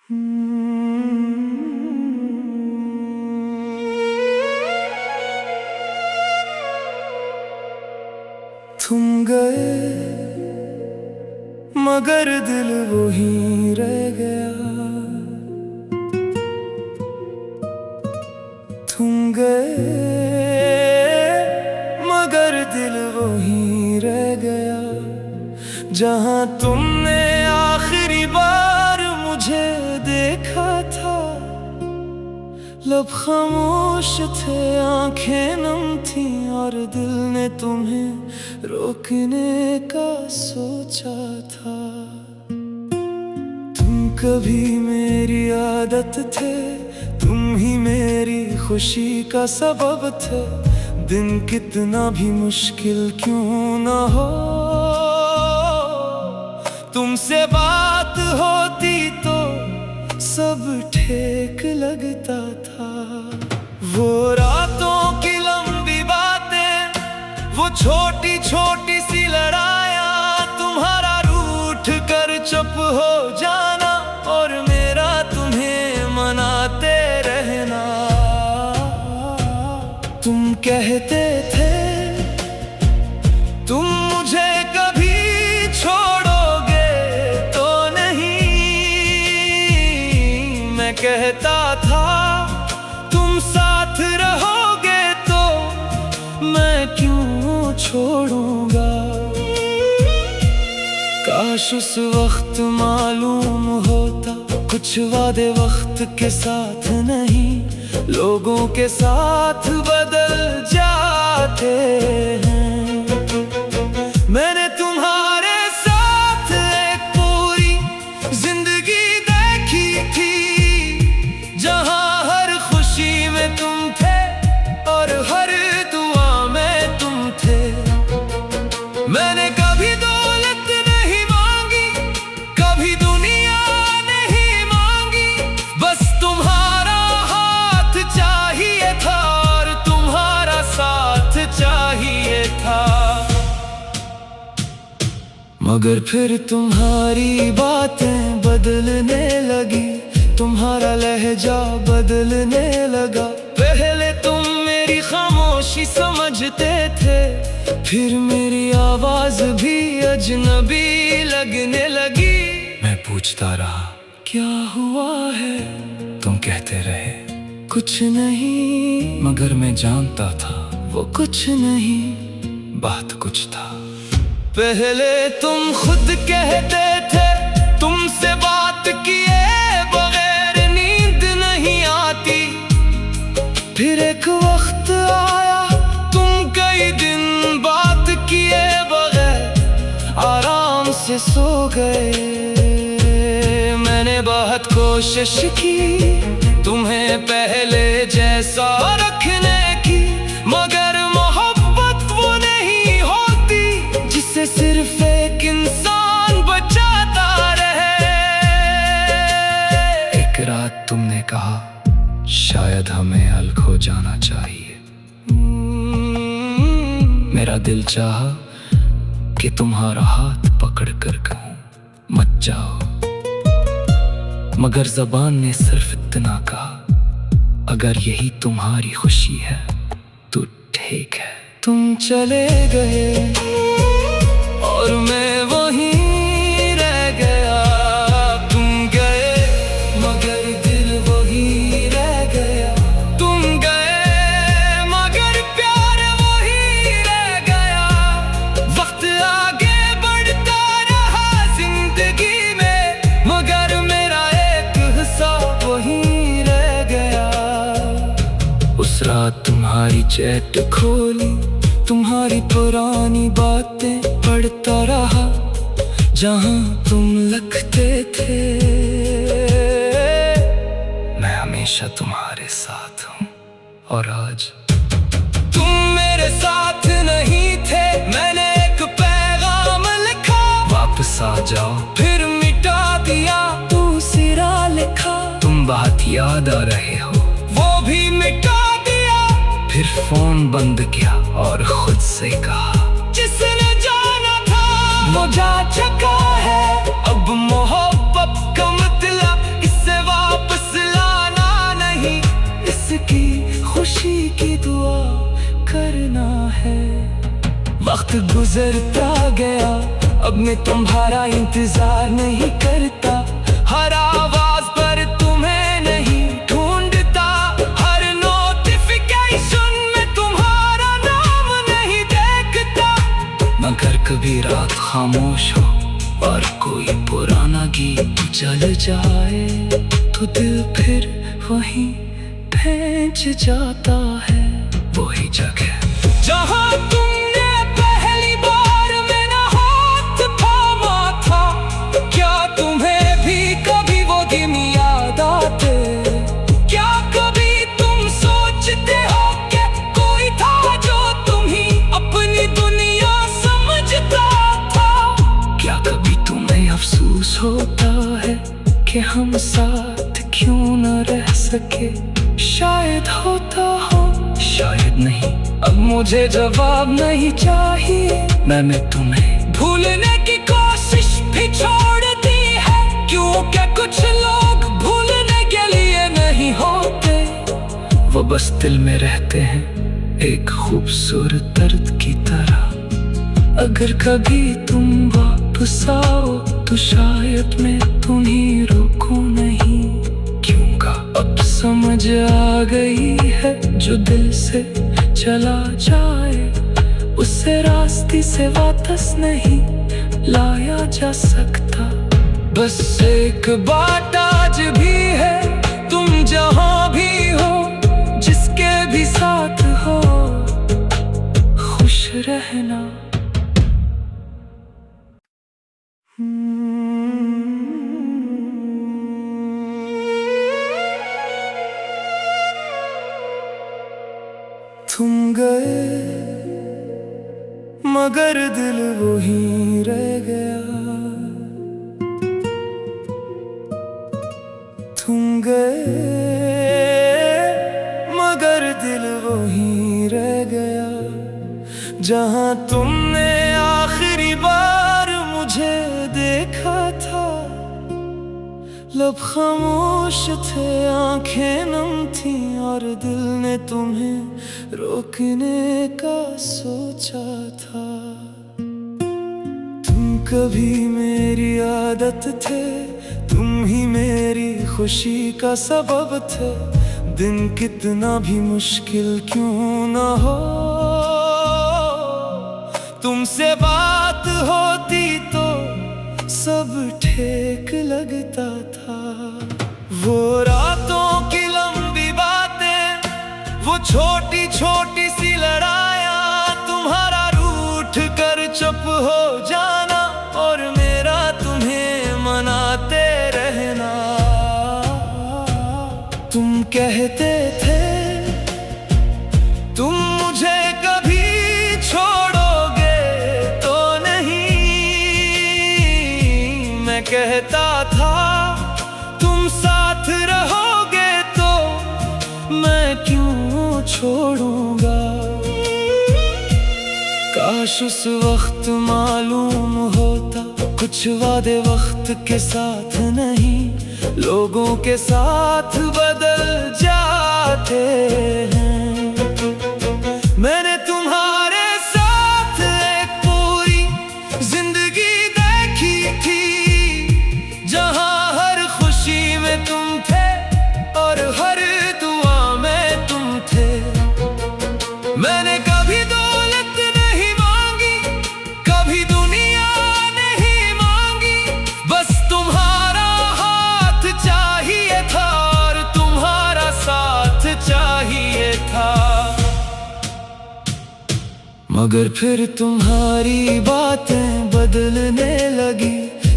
तुम गए मगर दिल वहीं रह गया। तुम गए मगर दिल वहीं रह गया। जहां तुमने आखिरी बार मुझे देखा था, लब खामोश थे, आंखें नम थी और दिल ने तुम्हें रोकने का सोचा था। तुम कभी मेरी आदत थे, तुम ही मेरी खुशी का सबब थे। दिन कितना भी मुश्किल क्यों ना हो, तुमसे बात होती तो सब ठीक लगता था। वो रातों की लंबी बातें, वो छोटी छोटी सी लड़ाइयाँ, तुम्हारा रूठ कर चुप हो जाना और मेरा तुम्हें मनाते रहना। तुम कहते थे तुम मुझे कभी छोड़ोगे तो नहीं, मैं कहता था तुम साथ रहोगे तो मैं क्यों छोड़ूंगा। काश उस वक्त मालूम होता कुछ वादे वक्त के साथ नहीं, लोगों के साथ बदल जाते हैं। मैंने तुम्हारे साथ एक पूरी जिंदगी देखी थी, जहां हर खुशी में तुम थे और हर दुआ में तुम थे। मैंने कभी दौलत नहीं मांगी, कभी दुनिया नहीं मांगी, बस तुम्हारा हाथ चाहिए था और तुम्हारा साथ चाहिए था। मगर फिर तुम्हारी बातें बदलने लगी, तुम्हारा लहजा बदलने लगा। पहले तुम मेरी खामोशी समझते थे, फिर मेरी आवाज भी अजनबी लगने लगी। मैं पूछता रहा क्या हुआ है, तुम कहते रहे कुछ नहीं, मगर मैं जानता था वो कुछ नहीं, बात कुछ था। पहले तुम खुद कहते थे तुमसे बात किए बगैर नींद नहीं आती, फिर एक वक्त आया तुम कई दिन बात किए बगैर आराम से सो गए। मैंने बहुत कोशिश की तुम्हें पहले जैसा रखने की, मगर मोहब्बत वो नहीं होती जिसे सिर्फ एक इंसान बचाता रहे। एक रात तुमने कहा शायद हमें अलग हो जाना चाहिए। मेरा दिल चाहा कि तुम्हारा हाथ पकड़ कर कहूं मत जाओ, मगर ज़बान ने सिर्फ इतना कहा अगर यही तुम्हारी खुशी है तो ठीक है। तुम चले गए और मैं वहीं रह गया। तुम गए मगर दिल वहीं रह गया। तुम गए मगर प्यार वहीं रह गया। वक्त आगे बढ़ता रहा जिंदगी में, मगर मेरा एक हिस्सा वहीं रह गया। उस रात तुम्हारी चैट खोली, तुम्हारी पुरानी बातें पढ़ता रहा, जहां तुम लिखते थे मैं हमेशा तुम्हारे साथ हूं। और आज तुम मेरे साथ नहीं थे, मैंने एक पैगाम लिखा वापस आ जाओ, फिर मिटा दिया दूसरा लिखा। तुम बहुत याद आ रहे हो, वो भी मिटा दिया, फिर फोन बंद किया और खुद से कहा जिसने जाना था वो जा चुका है। अब मोहब्बत का मतलब इससे वक्त गुजरता गया, अब मैं तुम्हारा इंतजार नहीं करता। हर आवाज पर तुम्हें नहीं ढूंढता, हर नोटिफिकेशन में तुम्हारा नाम नहीं देखता। मगर कभी रात खामोश हो और कोई पुराना गीत चल जाए, तो दिल फिर वहीं पहुंच जाता है। वही जगह जहाँ तुमने पहली बार मेरा हाथ थामा था। क्या तुम्हें भी कभी वो दिन याद आते? क्या कभी तुम सोचते हो कि कोई था जो तुम्ही अपनी दुनिया समझता था? क्या कभी तुम्हें अफसोस होता है कि हम साथ क्यों न रह सके? शायद होता हो, शायद नहीं। अब मुझे जवाब नहीं चाहिए, मैंने तुम्हें भूलने की कोशिश भी छोड़ दी है। क्योंकि कुछ लोग भूलने के लिए नहीं होते, वो बस दिल में रहते हैं एक खूबसूरत दर्द की तरह। अगर कभी तुम वापस आओ तो शायद मैं तुम्हें रोकूं नहीं। अब समझ आ गई है, जो दिल से चला जाए उसे रास्ते से वापस नहीं लाया जा सकता। बस एक बात आज भी है, तुम जहां भी हो, जिसके भी साथ हो, खुश रहना। तुम गए मगर दिल वहीं रह गया। तुम गए मगर दिल वहीं रह गया, जहां तुमने आखिरी बार मुझे देखा था। लब खामोश थे, आंखें नम थी और दिल ने तुम्हें रोकने का सोचा था। तुम कभी मेरी आदत थे, तुम ही मेरी खुशी का सबब थे। दिन कितना भी मुश्किल क्यों ना हो, तुमसे बात होती तो सब ठीक लगता था। वो रातों की लंबी बातें, वो छोटी छोटी सी लड़ाइयाँ, तुम्हारा रूठ कर चुप हो जाना और मेरा तुम्हें मनाते रहना। तुम कहते थे तुम मुझे कभी छोड़ोगे तो नहीं, मैं कहता था तुम साथ रहोगे तो मैं क्यों छोड़ूंगा। काश उस वक्त मालूम होता, कुछ वादे वक्त के साथ नहीं, लोगों के साथ बदल जाते हैं। मैंने तुम्हारे साथ एक पूरी जिंदगी देखी थी, जहां हर खुशी में तुम थे और हर दुआ में तुम थे। मैंने कभी दौलत नहीं मांगी, कभी दुनिया नहीं मांगी, बस तुम्हारा हाथ चाहिए था और तुम्हारा साथ चाहिए था। मगर फिर तुम्हारी बातें बदलने लगी,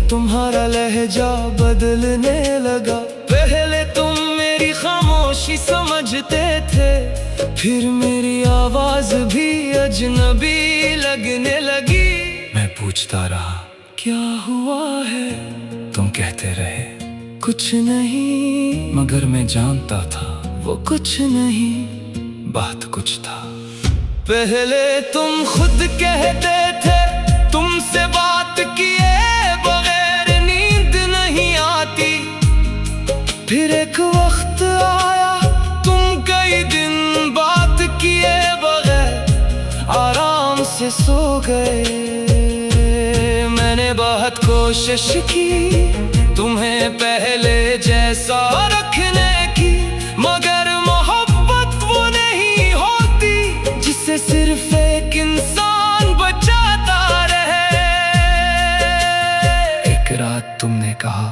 तुम्हारा लहजा बदलने लगा। पहले तुम मेरी खामोशी समझते थे, फिर मेरी आवाज भी अजनबी लगने लगी। मैं पूछता रहा क्या हुआ है, तुम कहते रहे कुछ नहीं, मगर मैं जानता था वो कुछ नहीं, बात कुछ था। पहले तुम खुद कहते थे तुमसे बात किए बगैर नींद नहीं आती, फिर एक वक्त आया तुम कई दिन बात किए बगैर आराम से सो गए। मैंने बहुत कोशिश की तुम्हें पहले जैसा रखने की, मगर मोहब्बत वो नहीं होती जिसे सिर्फ एक इंसान बचाता रहे। एक रात तुमने कहा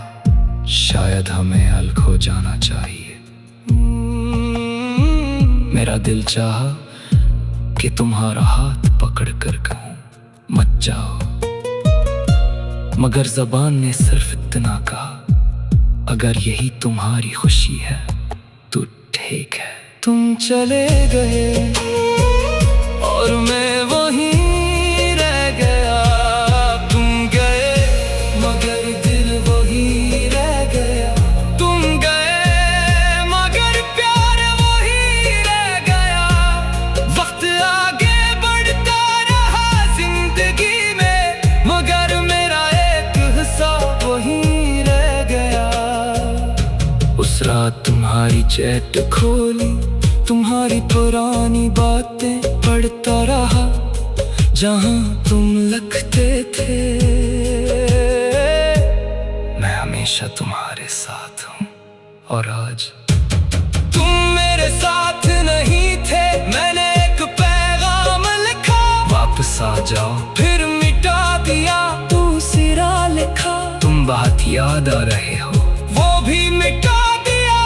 शायद हमें अलग हो जाना चाहिए। मेरा दिल चाहा कि तुम्हारा हाथ पकड़ कर कहूं मत जाओ, मगर ज़बान ने सिर्फ इतना कहा, अगर यही तुम्हारी खुशी है तो ठीक है। तुम चले गए और मैं वहीं रह गया। तुम गए मगर दिल वहीं रह गया। तुम गए मगर प्यार वहीं रह गया। वक्त आगे बढ़ता रहा जिंदगी में, मगर मेरा एक हिस्सा वहीं रह गया। उस रात तुम्हारी चैट खोली, तुम्हारी पुरानी बातें पढ़ता रहा, जहां तुम लिखते थे मैं हमेशा तुम्हारे साथ हूं। और आज तुम मेरे साथ नहीं थे। मैंने एक पैगाम लिखा, वापस आ जाओ, फिर मिटा दिया दूसरा लिखा। तुम बहुत याद आ रहे हो, वो भी मिटा दिया।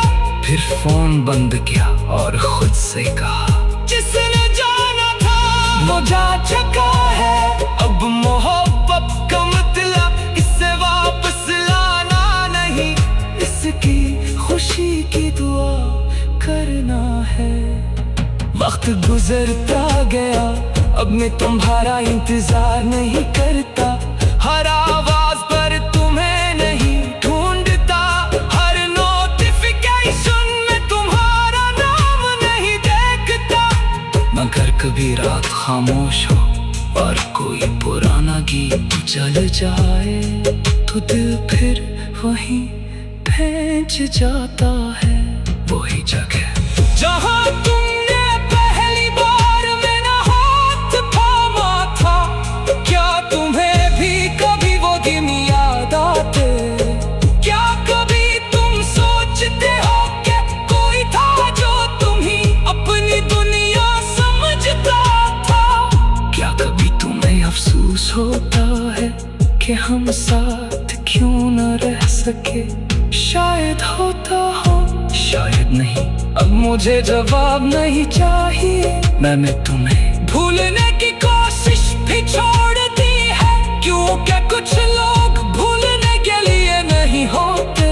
फिर फोन बंद किया और खुद से कहा, जिसने जाना था वो जा चुका है। अब मोहब्बत का मतलब इससे वापस लाना नहीं, इसकी खुशी की दुआ करना है। वक्त गुजरता गया, अब मैं तुम्हारा इंतजार नहीं करता। हर आवाज पर तुम्हें नहीं ढूंढता, हर नोटिफिकेशन में तुम्हारा नाम नहीं देखता। मगर कभी रात खामोश हो और कोई पुराना गीत चल जाए, तो दिल फिर वहीं पहुंच जाता है। वही जगह जहां तुमने पहली बार मेरा हाथ थामा था। क्या तुम्हें भी कभी वो दिन याद आते? क्या कभी तुम सोचते हो कि कोई था जो तुम्ही अपनी दुनिया समझता था? क्या कभी तुम्हें अफसोस होता है कि हम साथ क्यों न रह सके? शायद होता हो, शायद नहीं। अब मुझे जवाब नहीं चाहिए। मैंने तुम्हें भूलने की कोशिश भी छोड़ दी है, क्योंकि कुछ लोग भूलने के लिए नहीं होते,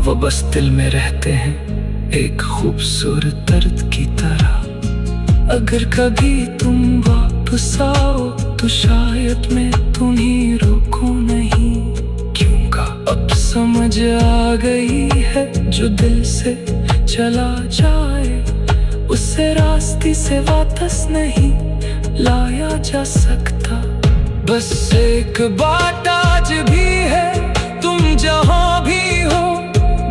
वो बस दिल में रहते हैं एक खूबसूरत दर्द की तरह। अगर कभी तुम वापस आओ तो शायद मैं तुम्हें रोकूं नहीं, क्योंकि अब समझ आ गई है जो दिल से चला जाए उसे रास्ते से वापस नहीं लाया जा सकता। बस एक बात आज भी है, तुम जहां भी हो,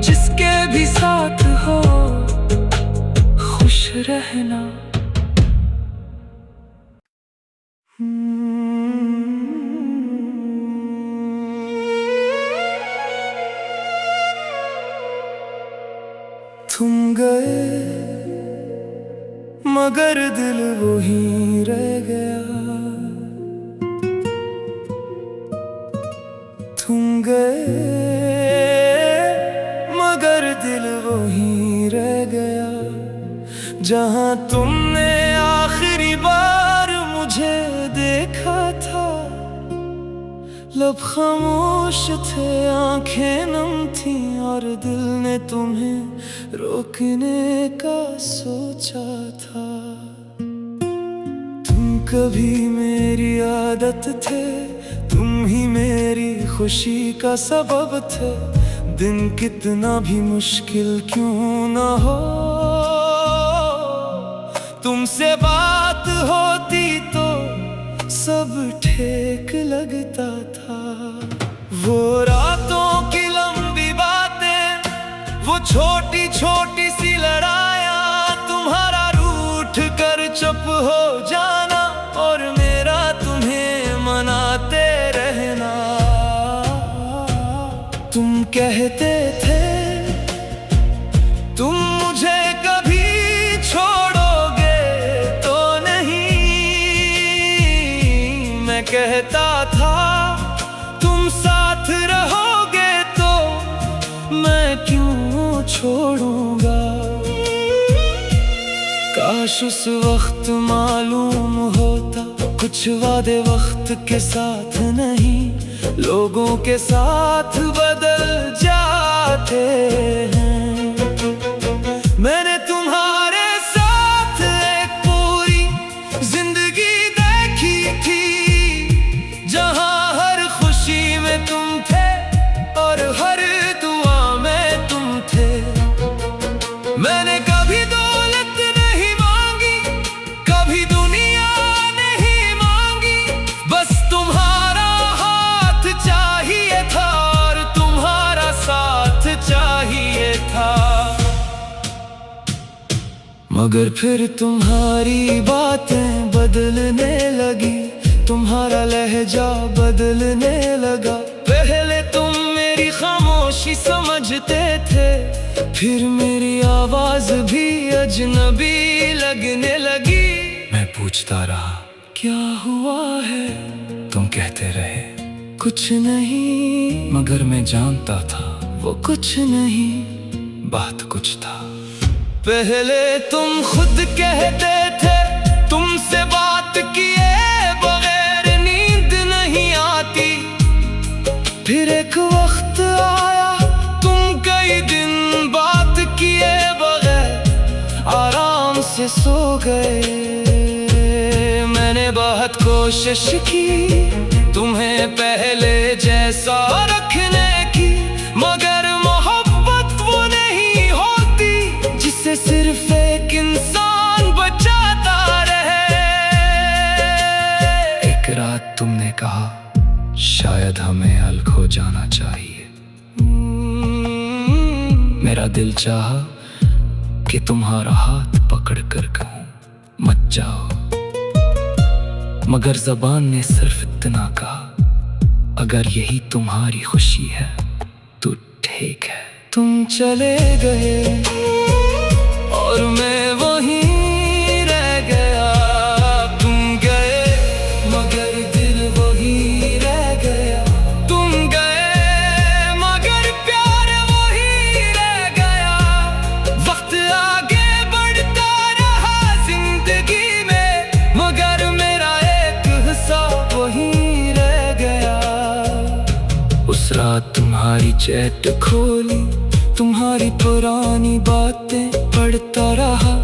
जिसके भी साथ हो, खुश रहना। तुम गए मगर दिल वहीं रह गया। तुम गए मगर दिल वहीं रह गया। जहां तुमने आखिरी बार मुझे देखा था, लब खामोश थे, आंखें नम थी, और दिल ने तुम्हें रोकने का सोचा था। तुम कभी मेरी आदत थे, तुम ही मेरी खुशी का सबब थे। दिन कितना भी मुश्किल क्यों ना हो, तुमसे बात होती तो सब ठीक लगता था। वो रातों की लंबी बातें, वो छोटी छोटी सी लड़ाइयाँ, तुम्हारा रूठ कर चुप हो जाना और मेरा तुम्हें कहते थे तुम मुझे कभी छोड़ोगे तो नहीं, मैं कहता था तुम साथ रहोगे तो मैं क्यों छोड़ूंगा। काश उस वक्त मालूम होता कुछ वादे वक्त के साथ नहीं, लोगों के साथ बदल जाते हैं। मैंने तुम्हारे साथ एक पूरी जिंदगी देखी थी, जहां हर खुशी में तुम थे और हर दुआ में तुम थे। मैंने कभी दौलत नहीं मांगी, कभी दुनिया नहीं मांगी, बस तुम्हारा हाथ चाहिए था और तुम्हारा साथ चाहिए था। मगर फिर तुम्हारी बातें बदलने लगी, तुम्हारा लहजा बदलने लगा। पहले तुम मेरी खामोशी समझते थे, फिर मेरी आवाज भी अजनबी लगने लगी। मैं पूछता रहा क्या हुआ है, तुम कहते रहे कुछ नहीं, मगर मैं जानता था वो कुछ नहीं, बात कुछ था। पहले तुम खुद कहते थे तुमसे बात किए बगैर नींद नहीं आती, फिर एक वक्त आया तुम कई दिन बात किए बगैर आराम से सो गए। मैंने बहुत कोशिश की तुम्हें पहले जैसा रखने की, मगर मोहब्बत वो नहीं होती जिसे सिर्फ एक इंसान बचाता रहे। एक रात तुमने कहा शायद हमें अलग हो जाना चाहिए। मेरा दिल चाहा कि तुम्हारा हाथ पकड़ कर कहूं मत जाओ, मगर ज़बान ने सिर्फ इतना कहा अगर यही तुम्हारी खुशी है तो ठीक है। तुम चले गए और मैं वहीं रह गया, तुम गए मगर दिल वहीं रह गया। तुम गए मगर प्यार वहीं रह गया। वक्त आगे बढ़ता रहा जिंदगी में, मगर मेरा एक हिस्सा वहीं रह गया। उस रात तुम्हारी चैट खोली, तुम्हारी पुरानी बातें पढ़ता रहा,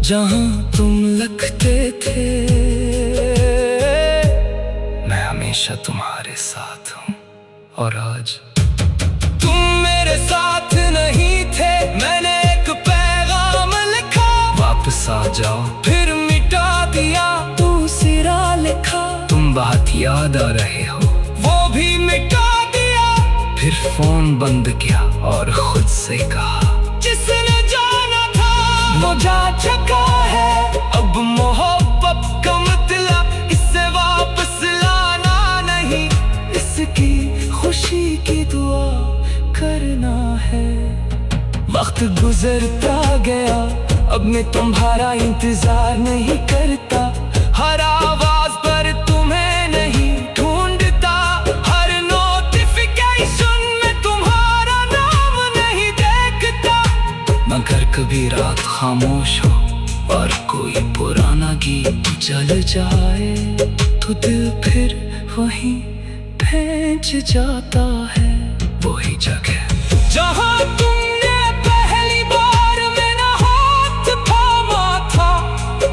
जहां तुम लिखते थे मैं हमेशा तुम्हारे साथ हूं। और आज तुम मेरे साथ नहीं थे, मैंने एक पैगाम लिखा वापस आ जाओ, फिर मिटा दिया दूसरा लिखा। तुम बहुत याद आ रहे हो वो भी मिटा दिया, फिर फोन बंद किया और खुद से कहा जिसने जाना था वो जा चुका है। अब मोहब्बत का मतलब इससे वापस लाना नहीं, इसकी खुशी की दुआ करना है। वक्त गुजरता गया, अब मैं तुम्हारा इंतजार नहीं करता, हर आवाज पर तुम्हें नहीं ढूंढता, हर नोटिफिकेशन में तुम्हारा नाम नहीं देखता। मगर कभी रात खामोश हो और कोई पुराना गीत चल जाए तो दिल फिर वहीं पहुंच जाता है। वही जगह जहां तुमने पहली बार मेरा हाथ थामा था।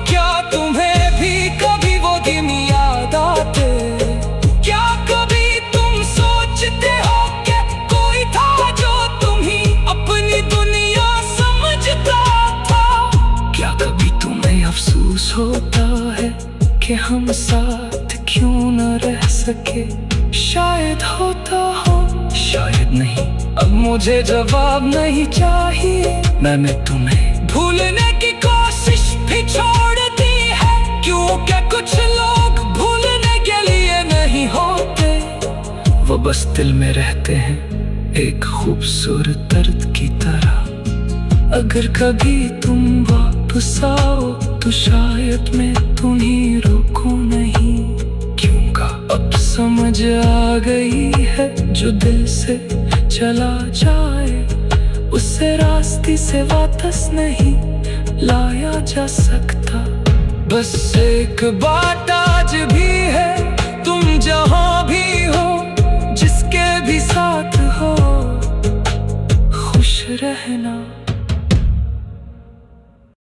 क्या तुम्हें भी कभी वो दिन याद आते? क्या कभी तुम सोचते हो कि कोई था जो तुम्हें अपनी दुनिया समझता था? क्या कभी तुम्हें अफसोस होता है कि हम साथ क्यों न रह सके? शायद होता हो, शायद नहीं, अब मुझे जवाब नहीं चाहिए। मैंने तुम्हें भूलने की कोशिश भी छोड़ दी है, क्योंकि कुछ लोग भूलने के लिए नहीं होते, वो बस दिल में रहते हैं एक खूबसूरत दर्द की तरह। अगर कभी तुम वापस आओ तो शायद मैं तुम्हें रोकूं नहीं, क्योंकि अब समझ आ गई है जो दिल से चला जाए उसे रास्ते से वापस नहीं लाया जा सकता। बस एक बात आज भी है, तुम जहां